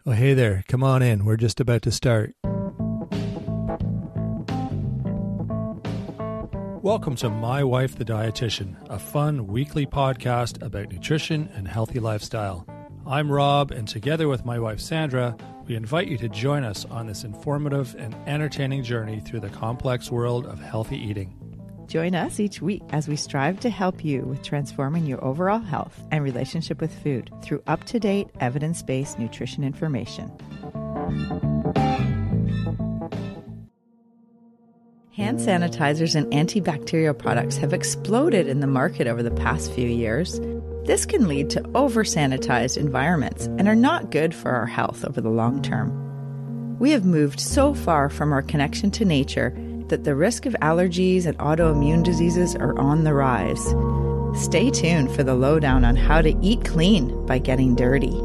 Oh, hey there. Come on in. We're just about to start. Welcome to My Wife the Dietitian, a fun weekly podcast about nutrition and healthy lifestyle. I'm Rob, and together with my wife Sandra, we invite you to join us on this informative and entertaining journey through the complex world of healthy eating. Join us each week as we strive to help you with transforming your overall health and relationship with food through up-to-date, evidence-based nutrition information. Hand sanitizers and antibacterial products have exploded in the market over the past few years. This can lead to over-sanitized environments and are not good for our health over the long term. We have moved so far from our connection to nature that the risk of allergies and autoimmune diseases are on the rise. Stay tuned for the lowdown on how to eat clean by getting dirty.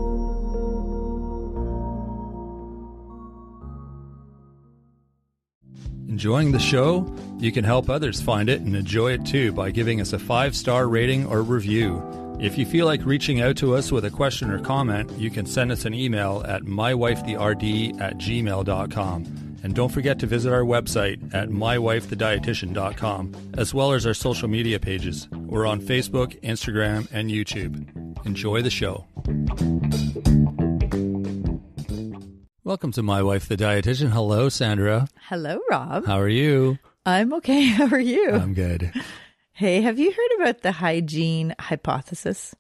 Enjoying the show? You can help others find it and enjoy it too by giving us a 5-star rating or review. If you feel like reaching out to us with a question or comment, you can send us an email at mywifetherd@gmail.com. And don't forget to visit our website at mywifethedietitian.com, as well as our social media pages. We're on Facebook, Instagram, and YouTube. Enjoy the show. Welcome to My Wife the Dietitian. Hello, Sandra. Hello, Rob. How are you? I'm okay. How are you? I'm good. Hey, have you heard about the Hygiene Hypothesis?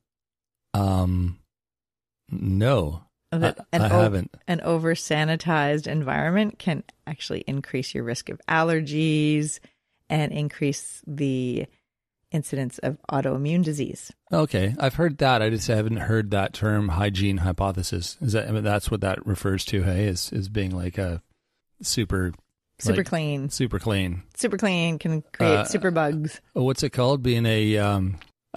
No. I haven't. An over-sanitized environment can actually increase your risk of allergies and increase the incidence of autoimmune disease. Okay, I've heard that. I just haven't heard that term, hygiene hypothesis. That's what that refers to? Hey, is being like a super clean. Super clean Can create super bugs. What's it called? Being a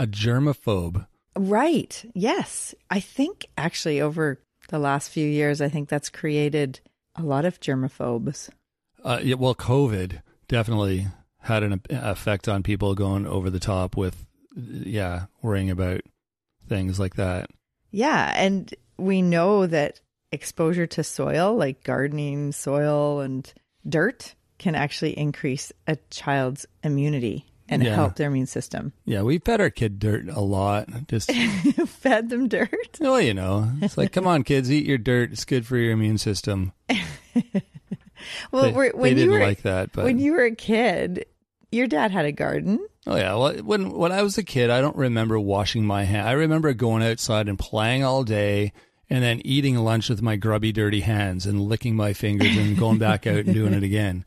germophobe. Right. Yes. I think actually over the last few years, I think that's created a lot of germophobes. Yeah, well, COVID definitely had an effect on people going over the top with, worrying about things like that. Yeah, and we know that exposure to soil, like gardening soil and dirt, can actually increase a child's immunity and help their immune system. Yeah, we fed our kid dirt a lot. Just fed them dirt? Well, it's like, come on, kids, eat your dirt. It's good for your immune system. Well, they didn't like that. But when you were a kid, your dad had a garden. Oh, yeah. Well, when I was a kid, I don't remember washing my hands. I remember going outside and playing all day and then eating lunch with my grubby, dirty hands and licking my fingers and going back out and doing it again.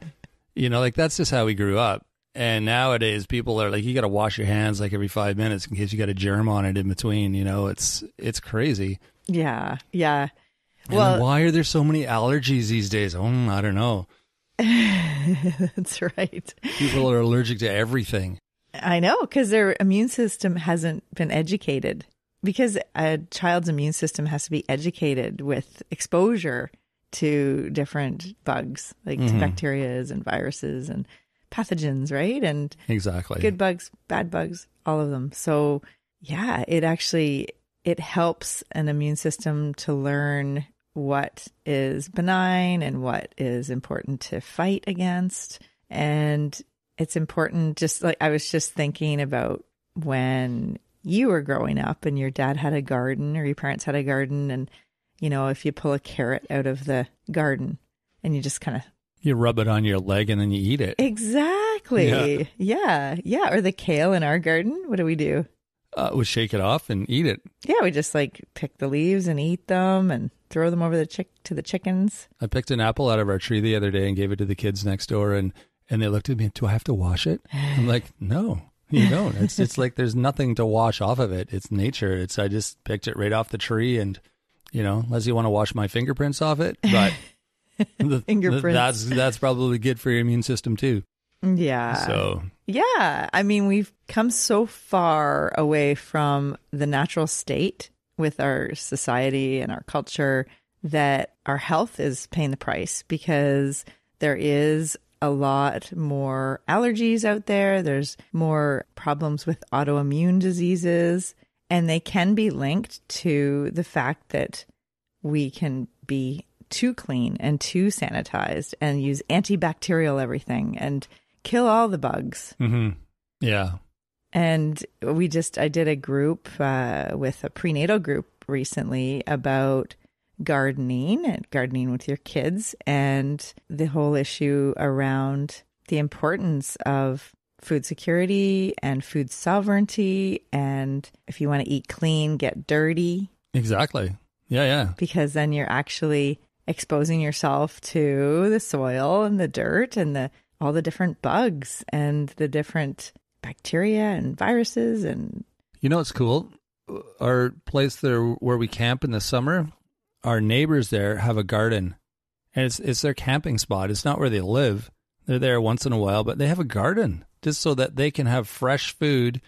That's just how we grew up. And nowadays, people are like, you got to wash your hands like every 5 minutes in case you got a germ on it in between. It's crazy. Yeah, yeah. Well, why are there so many allergies these days? I don't know. That's right. People are allergic to everything. I know, because their immune system hasn't been educated. Because a child's immune system has to be educated with exposure to different bugs, like bacteria and viruses and pathogens, right? And exactly, good bugs, bad bugs, all of them. So yeah, it helps an immune system to learn what is benign and what is important to fight against. And it's important, just like I was just thinking about when you were growing up and your dad had a garden or your parents had a garden, and if you pull a carrot out of the garden and you just kind of you rub it on your leg and then you eat it. Exactly. Yeah. Or the kale in our garden. What do? We shake it off and eat it. Yeah, we just pick the leaves and eat them and throw them over to the chickens. I picked an apple out of our tree the other day and gave it to the kids next door, and they looked at me, do I have to wash it? I'm like, no, you don't. It's like there's nothing to wash off of it. It's nature. I just picked it right off the tree, and unless you want to wash my fingerprints off it, but fingerprints. That's probably good for your immune system too. Yeah. So yeah, I mean, we've come so far away from the natural state with our society and our culture that our health is paying the price, because there is a lot more allergies out there. There's more problems with autoimmune diseases, and they can be linked to the fact that we can be too clean and too sanitized and use antibacterial everything and kill all the bugs. Mm-hmm. Yeah. And I did a group with a prenatal group recently about gardening and gardening with your kids, and the whole issue around the importance of food security and food sovereignty. And if you want to eat clean, get dirty. Exactly. Yeah. Because then you're actually exposing yourself to the soil and the dirt and all the different bugs and the different bacteria and viruses. And you know what's cool? Our place there where we camp in the summer, our neighbors there have a garden, and it's their camping spot. It's not where they live. They're there once in a while, but they have a garden just so that they can have fresh food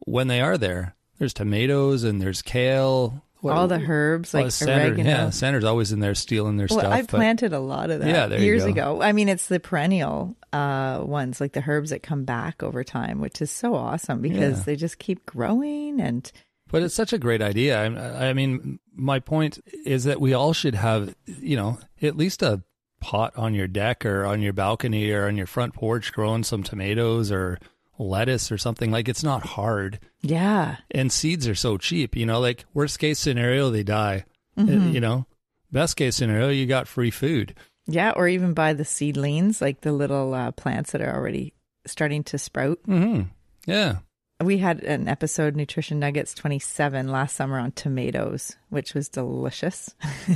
when they are there. There's tomatoes and there's kale. All the herbs, like oregano. Yeah, Sandra's always in there stealing their stuff. I've planted a lot of that years ago. I mean, it's the perennial ones, like the herbs that come back over time, which is so awesome because they just keep growing. But it's such a great idea. I mean, my point is that we all should have, at least a pot on your deck or on your balcony or on your front porch growing some tomatoes or lettuce or something. Like, it's not hard. Yeah. And seeds are so cheap, like worst case scenario, they die. Mm-hmm. Best case scenario, you got free food. Yeah. Or even buy the seedlings, like the little plants that are already starting to sprout. Mm-hmm. Yeah. We had an episode, Nutrition Nuggets 27, last summer on tomatoes, which was delicious.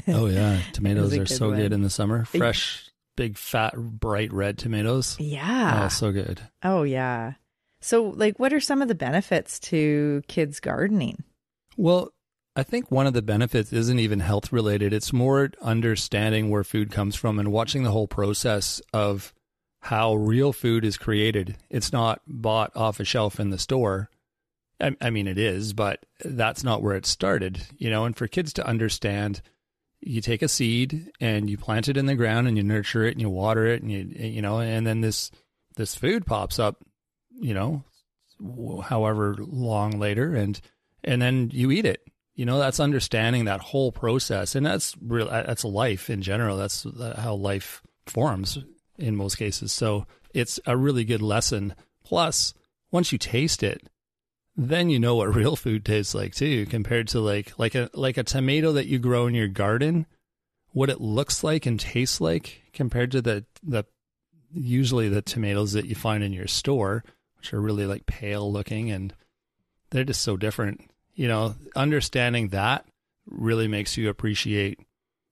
Oh, yeah. Tomatoes are so good in the summer. Fresh, big, fat, bright red tomatoes. Yeah. Oh, so good. Oh, yeah. So, what are some of the benefits to kids gardening? Well, I think one of the benefits isn't even health related. It's more understanding where food comes from and watching the whole process of how real food is created. It's not bought off a shelf in the store. I mean, it is, but that's not where it started, and for kids to understand, you take a seed and you plant it in the ground and you nurture it and you water it and and then this food pops up, however long later, and then you eat it. That's understanding that whole process. And that's life in general. That's how life forms in most cases. So it's a really good lesson. Plus, once you taste it, then you know what real food tastes like too, compared to like a tomato that you grow in your garden, what it looks like and tastes like compared to the usually the tomatoes that you find in your store, which are really like pale looking, and they're just so different. Understanding that really makes you appreciate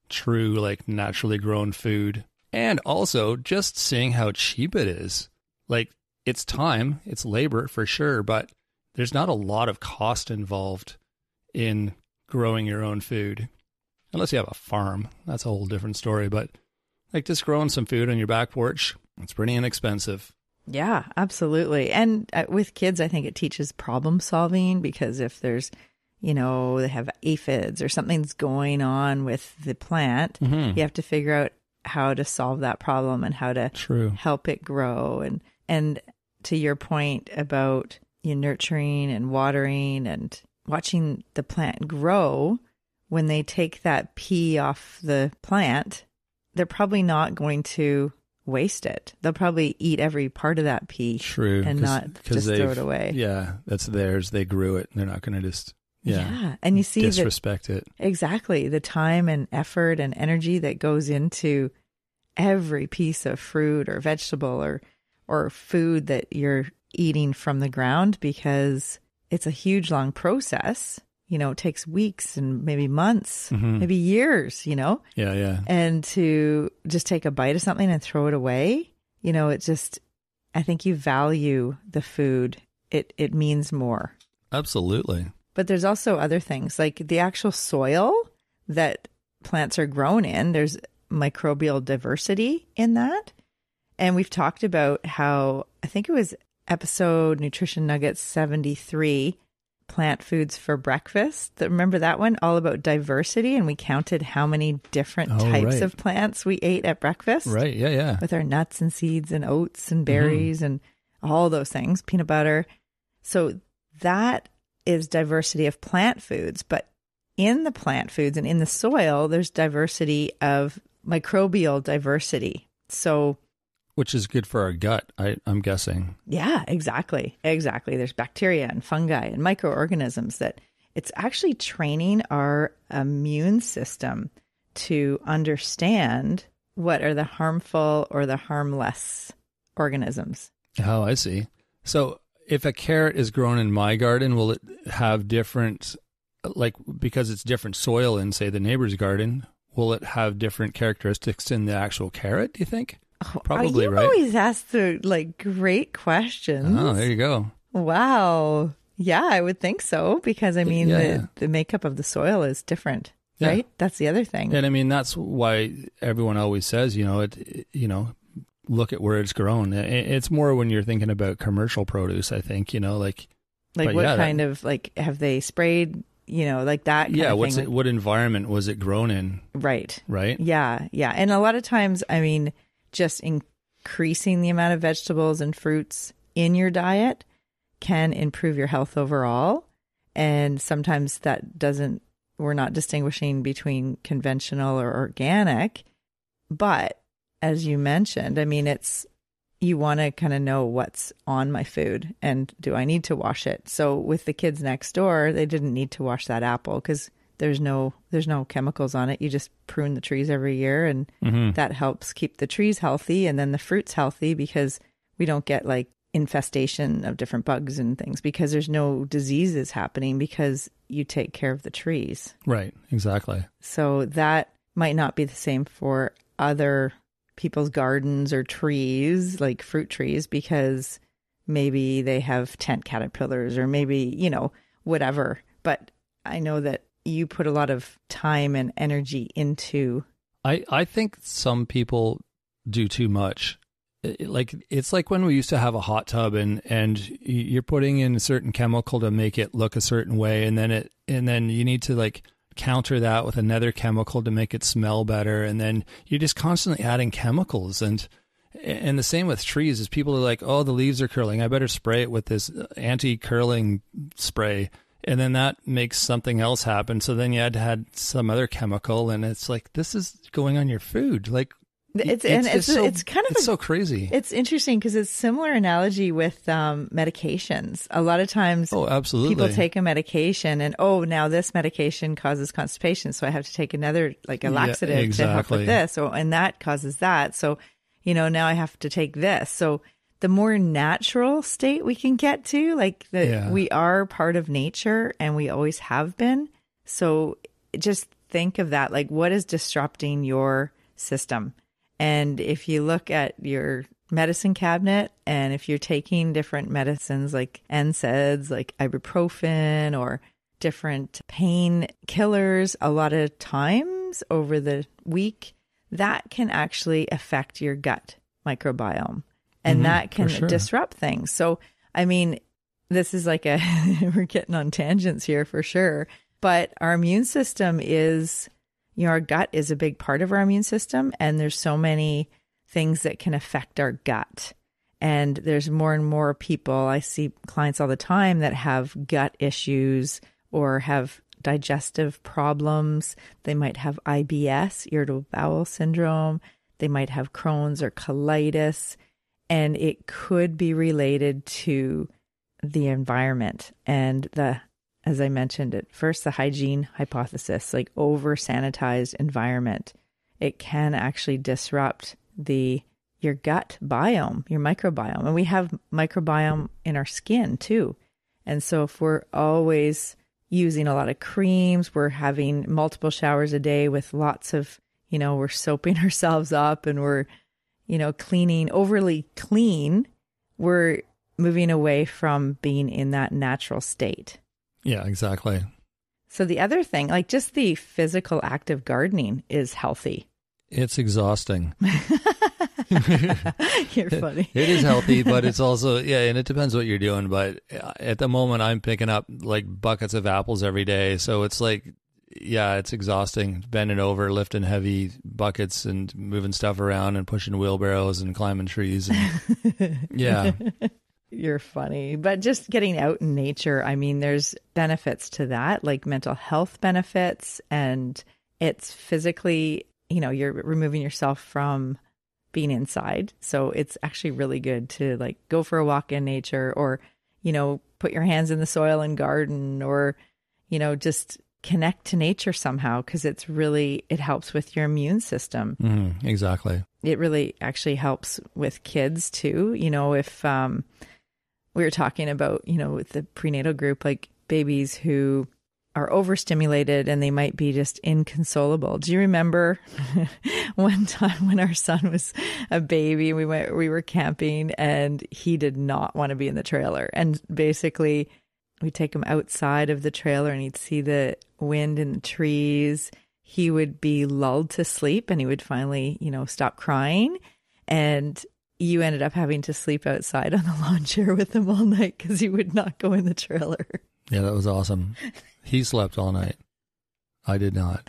true, like naturally grown food. And also just seeing how cheap it is. Like, it's time, it's labor for sure, but there's not a lot of cost involved in growing your own food. Unless you have a farm. That's a whole different story. But like just growing some food on your back porch, it's pretty inexpensive. Yeah, absolutely. And with kids, I think it teaches problem solving, because if there's, they have aphids or something's going on with the plant, you have to figure out how to solve that problem and how to help it grow. And to your point about nurturing and watering and watching the plant grow, when they take that pea off the plant, they're probably not going to waste it. They'll probably eat every part of that pea and not just throw it away. Yeah, that's theirs. They grew it. They're not going to just and you see disrespect it. Exactly. The time and effort and energy that goes into every piece of fruit or vegetable or food that you're eating from the ground, because it's a huge, long process. It takes weeks and maybe months, maybe years, Yeah. And to just take a bite of something and throw it away, I think you value the food. It means more. Absolutely. But there's also other things, like the actual soil that plants are grown in. There's microbial diversity in that. And we've talked about how, I think it was episode Nutrition Nuggets 73, Plant Foods for Breakfast. Remember that one? All about diversity. And we counted how many different types of plants we ate at breakfast. Right. Yeah. With our nuts and seeds and oats and berries and all those things, peanut butter. So that is diversity of plant foods. But in the plant foods and in the soil, there's diversity of microbial diversity. So, which is good for our gut, I'm guessing. Yeah, exactly. Exactly. There's bacteria and fungi and microorganisms that it's actually training our immune system to understand what are the harmful or the harmless organisms. Oh, I see. So if a carrot is grown in my garden, will it have different, like, because it's different soil in, say, the neighbor's garden, will it have different characteristics in the actual carrot, do you think? Oh, Probably, you right? You always ask the, great questions. Oh, there you go. Wow. Yeah, I would think so, because, I mean, the makeup of the soil is different, right? That's the other thing. And, I mean, that's why everyone always says, look at where it's grown. It's more when you're thinking about commercial produce, I think, like what kind of, have they sprayed, like that kind of thing? What environment was it grown in? Right. Right? Yeah. And a lot of times, I mean, just increasing the amount of vegetables and fruits in your diet can improve your health overall. And sometimes we're not distinguishing between conventional or organic. But as you mentioned, I mean, you want to kind of know what's on my food and do I need to wash it? So with the kids next door, they didn't need to wash that apple because there's no chemicals on it. You just prune the trees every year, and that helps keep the trees healthy and then the fruits healthy, because we don't get infestation of different bugs and things, because there's no diseases happening because you take care of the trees. Right, exactly. So that might not be the same for other people's gardens or trees, like fruit trees, because maybe they have tent caterpillars or maybe, whatever. But I know that you put a lot of time and energy into. I think some people do too much. It's like when we used to have a hot tub and you're putting in a certain chemical to make it look a certain way, and then you need to counter that with another chemical to make it smell better, and then you're just constantly adding chemicals. And the same with trees, is people are like, oh, the leaves are curling, I better spray it with this anti-curling spray, and then that makes something else happen, so then you had to add some other chemical, and it's like, this is going on your food. It's so crazy. It's interesting because it's similar analogy with medications. A lot of times, absolutely, people take a medication and now this medication causes constipation, so I have to take another a laxative to help with this, and that causes that. So, now I have to take this. So the more natural state we can get to, we are part of nature and we always have been. So just think of that, what is disrupting your system? And if you look at your medicine cabinet, and if you're taking different medicines like NSAIDs, like ibuprofen, or different pain killers, a lot of times over the week, that can actually affect your gut microbiome, and that can disrupt things. So, I mean, this is we're getting on tangents here for sure, but our immune system is, our gut is a big part of our immune system, and there's so many things that can affect our gut. And there's more and more people, I see clients all the time that have gut issues or have digestive problems. They might have IBS, irritable bowel syndrome. They might have Crohn's or colitis, and it could be related to the environment and as I mentioned at first, the hygiene hypothesis, over-sanitized environment. It can actually disrupt your gut biome, your microbiome. And we have microbiome in our skin too. And so if we're always using a lot of creams, we're having multiple showers a day with lots of, we're soaping ourselves up and we're, cleaning, overly clean, we're moving away from being in that natural state. Yeah, exactly. So the other thing, just the physical act of gardening is healthy. It's exhausting. You're funny. It is healthy, but it's also, and it depends what you're doing. But at the moment, I'm picking up buckets of apples every day. So it's it's exhausting, bending over, lifting heavy buckets and moving stuff around and pushing wheelbarrows and climbing trees. And, yeah. You're funny. But just getting out in nature, I mean, there's benefits to that, like mental health benefits, and it's physically, you're removing yourself from being inside. So it's actually really good to like go for a walk in nature, or, put your hands in the soil and garden, or, just connect to nature somehow, because it helps with your immune system. Exactly. It really actually helps with kids too. If we were talking about, with the prenatal group, like babies who are overstimulated and they might be just inconsolable. Do you remember one time when our son was a baby, we were camping and he did not want to be in the trailer, and basically we'd take him outside of the trailer and he'd see the wind in the trees. He would be lulled to sleep and he would finally, stop crying. And you ended up having to sleep outside on the lawn chair with him all night because he would not go in the trailer. Yeah, that was awesome. He slept all night. I did not.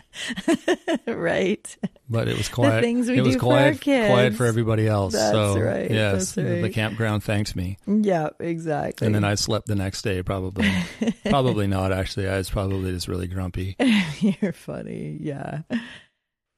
Right. But it was quiet. The things we it was do quiet, for our kids. Quiet for everybody else. That's so, right. Yes, That's right. The campground thanked me. Yeah, exactly. And then I slept the next day, probably. Probably not, actually. I was probably just really grumpy. You're funny. Yeah.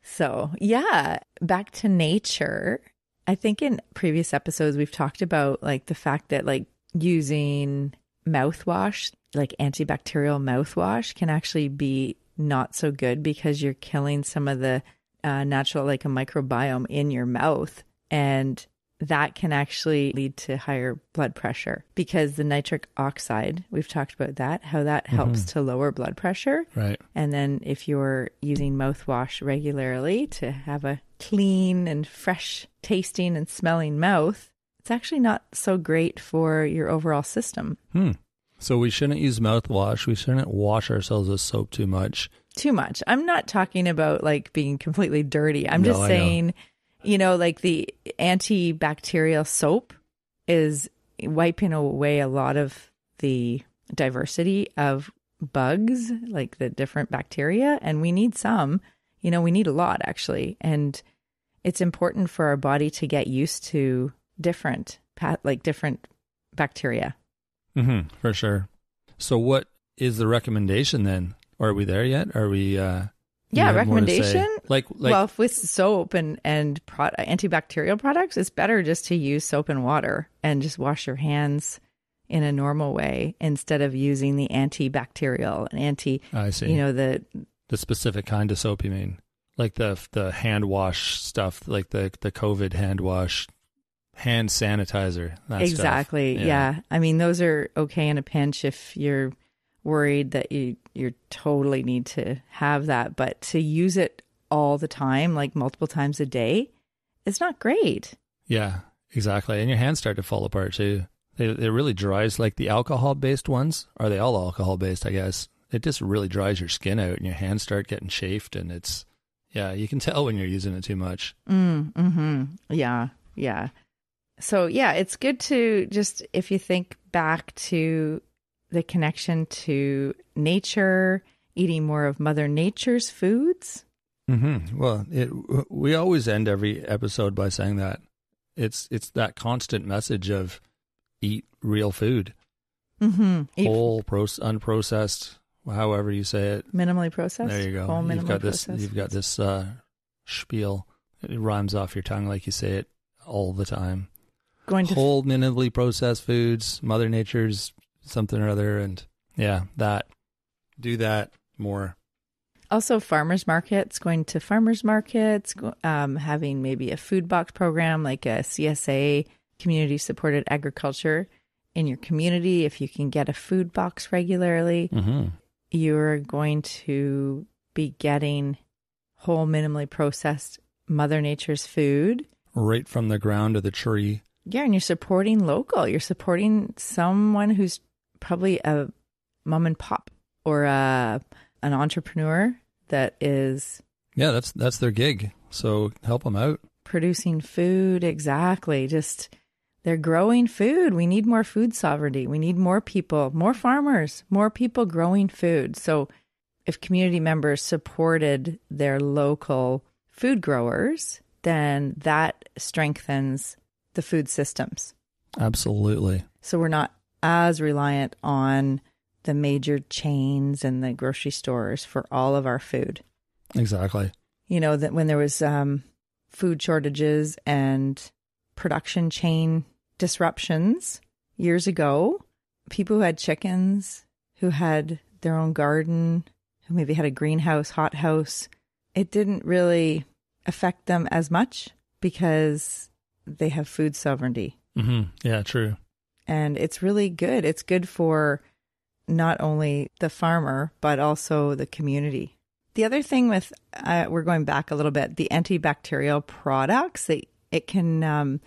So, yeah, back to nature. I think in previous episodes, we've talked about like the fact that like using mouthwash, like antibacterial mouthwash, can actually be not so good because you're killing some of the natural, like a microbiome in your mouth. And that can actually lead to higher blood pressure because the nitric oxide, we've talked about that, how that helps to lower blood pressure. Right. And then if you're using mouthwash regularly to have a clean and fresh tasting and smelling mouth, it's actually not so great for your overall system. So we shouldn't use mouthwash. We shouldn't wash ourselves with soap too much. Too much. I'm not talking about like being completely dirty. I'm just saying, like the antibacterial soap is wiping away a lot of the diversity of bugs, like the different bacteria. And we need some, we need a lot actually. And it's important for our body to get used to different bacteria. For sure. So what is the recommendation then? Are we there yet? Are we... recommendation. Well, with soap and antibacterial products, it's better just to use soap and water and just wash your hands in a normal way instead of using the antibacterial and I see. The specific kind of soap you mean? Like the hand wash stuff, like the COVID hand wash, hand sanitizer. That exactly. Stuff. Yeah. I mean, those are okay in a pinch if you're worried that you totally need to have that, but to use it all the time, like multiple times a day, it's not great. Yeah, exactly. And your hands start to fall apart too. It really dries, like the alcohol-based ones. Are they all alcohol-based, I guess? It just really dries your skin out and your hands start getting chafed, and it's, you can tell when you're using it too much. Yeah. So yeah, it's good to just, if you think back to the connection to nature, eating more of Mother Nature's foods. Well, we always end every episode by saying that. It's that constant message of eat real food. Whole, unprocessed, however you say it. Minimally processed. There you go. Whole, You've got this spiel. It rhymes off your tongue like you say it all the time. Whole, minimally processed foods, Mother Nature's something or other, and do that more. Also, farmers markets, going to farmers markets, having maybe a food box program like a CSA, community supported agriculture in your community. If you can get a food box regularly, you're going to be getting whole, minimally processed Mother Nature's food right from the ground of the tree. Yeah, and you're supporting local. You're supporting someone who's probably a mom and pop or an entrepreneur that is... Yeah, that's their gig. So help them out. Producing food, exactly. Just, they're growing food. We need more food sovereignty. We need more people, more farmers, more people growing food. So if community members supported their local food growers, then that strengthens the food systems. Absolutely. So we're not as reliant on the major chains and the grocery stores for all of our food. Exactly. You know, that when there was food shortages and production chain disruptions years ago, people who had chickens, who had their own garden, who maybe had a greenhouse, hothouse, it didn't really affect them as much because they have food sovereignty. Mm-hmm. Yeah, true. And it's really good. It's good for not only the farmer, but also the community. The other thing with, we're going back a little bit, the antibacterial products, it can,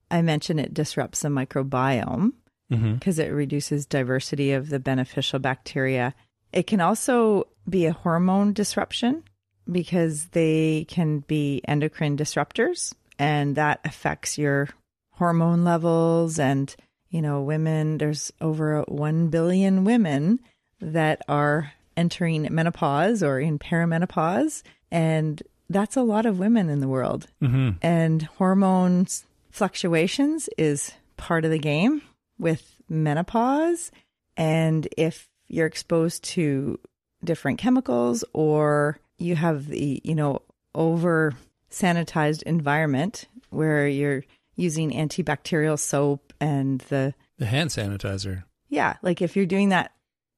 I mentioned it disrupts the microbiome because it reduces diversity of the beneficial bacteria. It can also be a hormone disruption because they can be endocrine disruptors, and that affects your hormone levels. And, you know, women, there's over 1 billion women that are entering menopause or in perimenopause. And that's a lot of women in the world. And hormones fluctuations is part of the game with menopause. And if you're exposed to different chemicals, or you have the, you know, over-sanitized environment where you're using antibacterial soap and the hand sanitizer. Yeah, like if you're doing that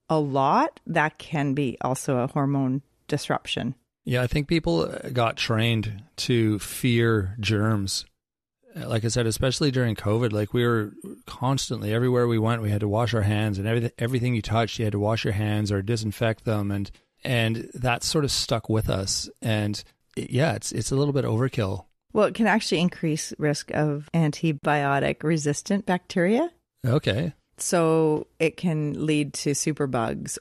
a lot, that can be also a hormone disruption. Yeah, I think people got trained to fear germs. Like I said, especially during COVID, like we were constantly, everywhere we went, we had to wash our hands, and everything you touched, you had to wash your hands or disinfect them. And that sort of stuck with us. And it's a little bit overkill. Well, it can actually increase risk of antibiotic resistant bacteria. Okay. So it can lead to superbugs.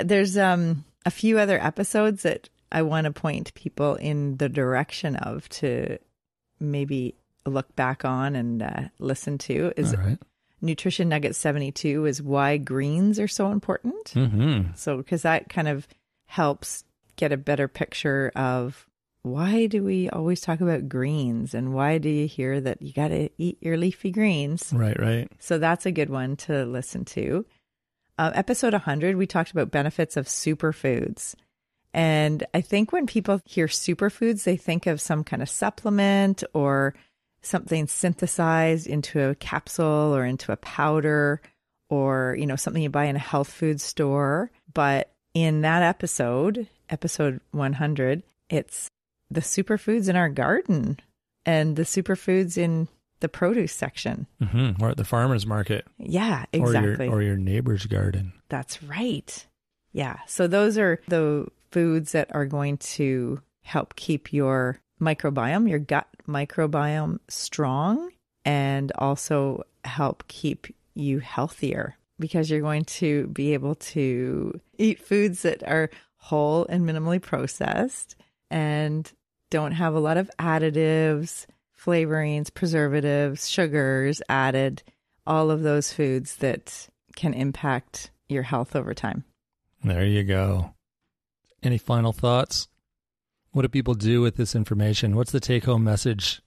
There's a few other episodes that I want to point people in the direction of to maybe look back on and listen to. Is All right. Nutrition Nugget 72 is why greens are so important. So because that kind of helps get a better picture of why do we always talk about greens, and why do you hear that you got to eat your leafy greens? Right. So that's a good one to listen to. Episode 100, we talked about benefits of superfoods. And I think when people hear superfoods, they think of some kind of supplement or something synthesized into a capsule or into a powder, or, you know, something you buy in a health food store. But in that episode 100, it's the superfoods in our garden and the superfoods in the produce section. Or at the farmer's market. Yeah, exactly. Or your neighbor's garden. That's right. Yeah. So those are the foods that are going to help keep your microbiome, your gut microbiome strong, and also help keep you healthier, because you're going to be able to eat foods that are whole and minimally processed and don't have a lot of additives, flavorings, preservatives, sugars added, all of those foods that can impact your health over time. There you go. Any final thoughts? What do people do with this information? What's the take-home message?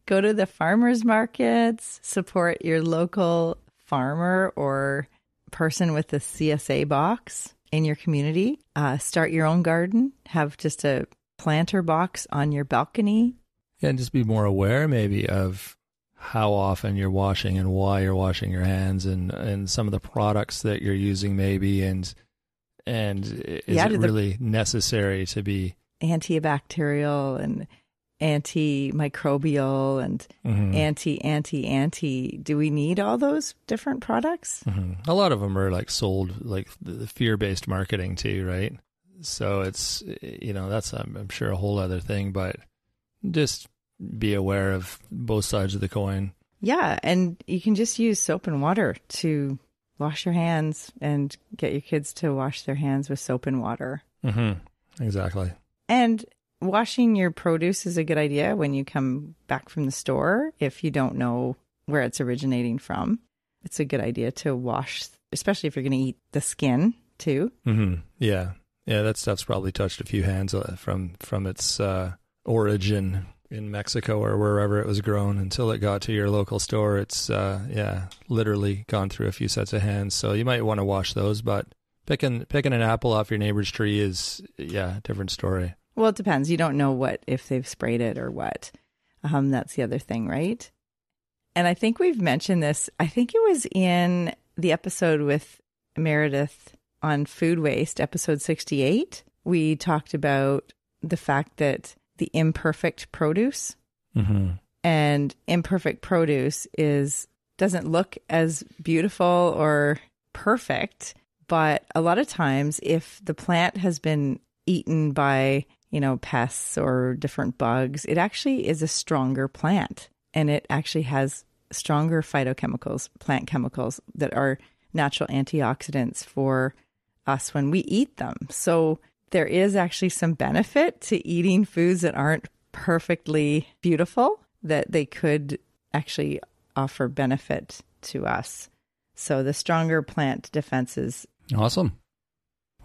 Go to the farmers markets, support your local farmer or person with the CSA box in your community. Start your own garden. Have just a planter box on your balcony. Yeah, and just be more aware maybe of how often you're washing and why you're washing your hands, and some of the products that you're using maybe, and is it really necessary to be antibacterial and antimicrobial and anti. Do we need all those different products? A lot of them are like sold like the fear-based marketing too, right? So it's, you know, that's I'm sure a whole other thing, but just be aware of both sides of the coin. Yeah, and you can just use soap and water to wash your hands, and get your kids to wash their hands with soap and water. Exactly. And washing your produce is a good idea when you come back from the store. If you don't know where it's originating from, it's a good idea to wash, especially if you're going to eat the skin too. Yeah, that stuff's probably touched a few hands from its origin. in Mexico or wherever it was grown until it got to your local store. It's, literally gone through a few sets of hands. So you might want to wash those, but picking an apple off your neighbor's tree is, a different story. Well, it depends. You don't know if they've sprayed it or what. That's the other thing, right? And I think we've mentioned this. I think it was in the episode with Meredith on food waste, episode 68. We talked about the fact that the imperfect produce and imperfect produce doesn't look as beautiful or perfect. But a lot of times if the plant has been eaten by, pests or different bugs, it actually is a stronger plant, and it actually has stronger phytochemicals, plant chemicals that are natural antioxidants for us when we eat them. So there is actually some benefit to eating foods that aren't perfectly beautiful, that they could actually offer benefit to us. So the stronger plant defenses. Awesome.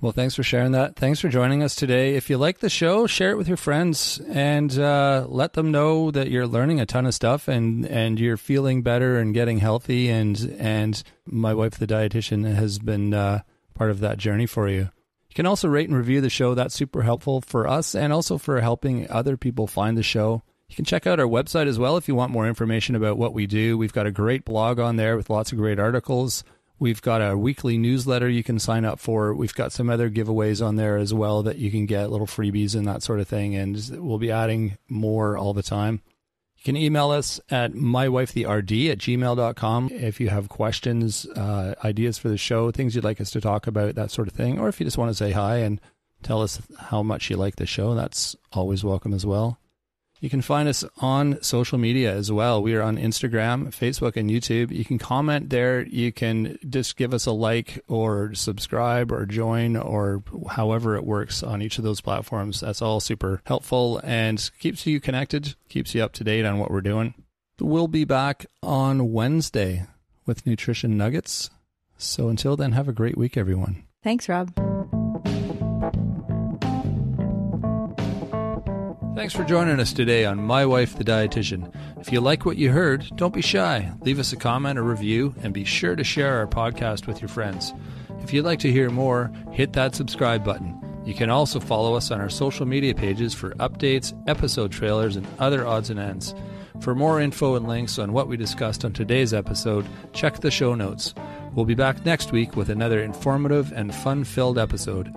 Well, thanks for sharing that. Thanks for joining us today. If you like the show, share it with your friends and let them know that you're learning a ton of stuff and you're feeling better and getting healthy. And my wife, the dietitian, has been part of that journey for you. You can also rate and review the show. That's super helpful for us and also for helping other people find the show. You can check out our website as well if you want more information about what we do. We've got a great blog on there with lots of great articles. We've got a weekly newsletter you can sign up for. We've got some other giveaways on there as well that you can get, little freebies and that sort of thing. And we'll be adding more all the time. You can email us at mywifetherd@gmail.com if you have questions, ideas for the show, things you'd like us to talk about, that sort of thing. Or if you just want to say hi and tell us how much you like the show, that's always welcome as well. You can find us on social media as well. We are on Instagram, Facebook, and YouTube. You can comment there. You can just give us a like or subscribe or join or however it works on each of those platforms. That's all super helpful and keeps you connected, keeps you up to date on what we're doing. We'll be back on Wednesday with Nutrition Nuggets. So until then, have a great week, everyone. Thanks, Rob. Thanks for joining us today on My Wife, the Dietitian. If you like what you heard, don't be shy. Leave us a comment or review, and be sure to share our podcast with your friends. If you'd like to hear more, hit that subscribe button. You can also follow us on our social media pages for updates, episode trailers, and other odds and ends. For more info and links on what we discussed on today's episode, check the show notes. We'll be back next week with another informative and fun-filled episode.